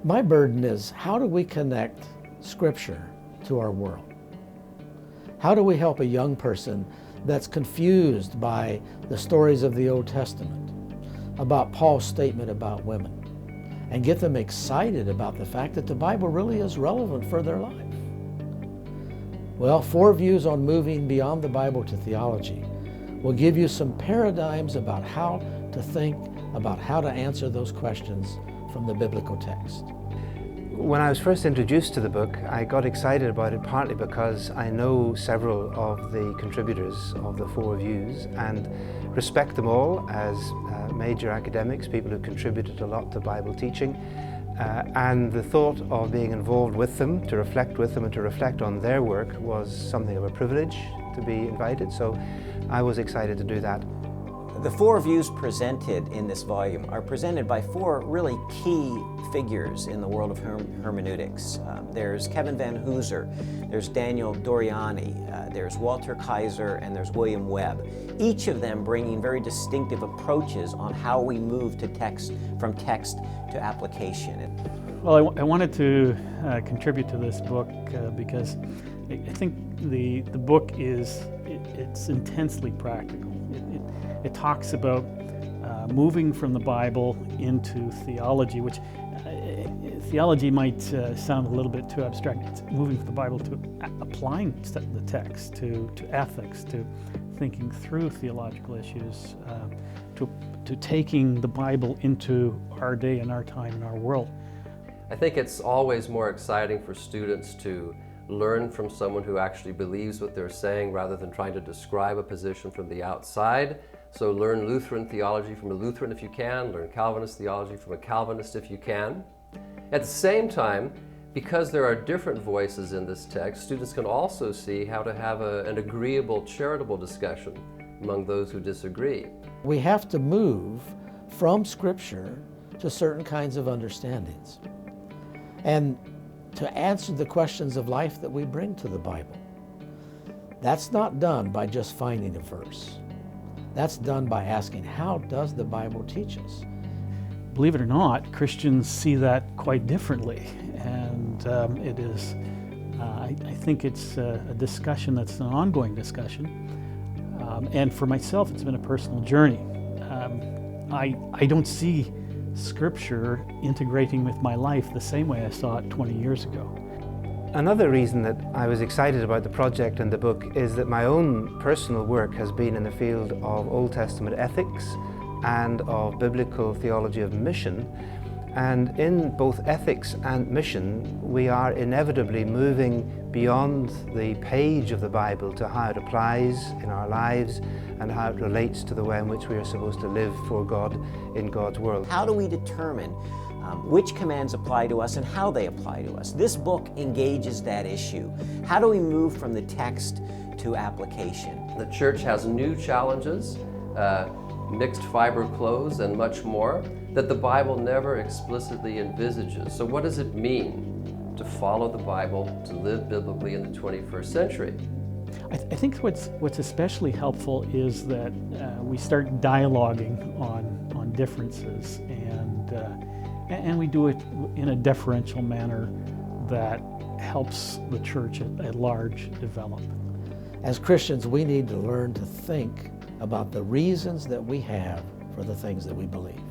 My burden is, how do we connect Scripture to our world? How do we help a young person that's confused by the stories of the Old Testament, about Paul's statement about women, and get them excited about the fact that the Bible really is relevant for their life? Well, 4 views on moving beyond the Bible to theology will give you some paradigms about how to think about how to answer those questions from the biblical text. When I was first introduced to the book, I got excited about it partly because I know several of the contributors of the 4 views and respect them all as major academics, people who contributed a lot to Bible teaching. And the thought of being involved with them, to reflect with them and to reflect on their work was something of a privilege to be invited, so I was excited to do that. The 4 views presented in this volume are presented by 4 really key figures in the world of hermeneutics. There's Kevin Vanhoozer, there's Daniel Doriani, there's Walter Kaiser, and there's William Webb. Each of them bringing very distinctive approaches on how we move to text, from text to application. Well, I wanted to contribute to this book because I think the book it's intensely practical. It talks about moving from the Bible into theology, which theology might sound a little bit too abstract. It's moving from the Bible to applying the text, to ethics, to thinking through theological issues, to taking the Bible into our day and our time and our world. I think it's always more exciting for students to learn from someone who actually believes what they're saying rather than trying to describe a position from the outside. So learn Lutheran theology from a Lutheran if you can, learn Calvinist theology from a Calvinist if you can. At the same time, because there are different voices in this text, students can also see how to have an agreeable, charitable discussion among those who disagree. We have to move from Scripture to certain kinds of understandings, and to answer the questions of life that we bring to the Bible. That's not done by just finding a verse. That's done by asking, how does the Bible teach us? Believe it or not, Christians see that quite differently, and it is, I think it's a discussion that's an ongoing discussion, and for myself it's been a personal journey. I don't see Scripture integrating with my life the same way I saw it 20 years ago. Another reason that I was excited about the project and the book is that my own personal work has been in the field of Old Testament ethics and of biblical theology of mission. And in both ethics and mission, we are inevitably moving beyond the page of the Bible to how it applies in our lives and how it relates to the way in which we are supposed to live for God in God's world. How do we determine which commands apply to us and how they apply to us? This book engages that issue. How do we move from the text to application? The church has new challenges, mixed fiber clothes and much more, that the Bible never explicitly envisages. So what does it mean to follow the Bible, to live biblically in the 21st century? I think what's especially helpful is that we start dialoguing on differences, and we do it in a deferential manner that helps the church at large develop. As Christians, we need to learn to think about the reasons that we have for the things that we believe.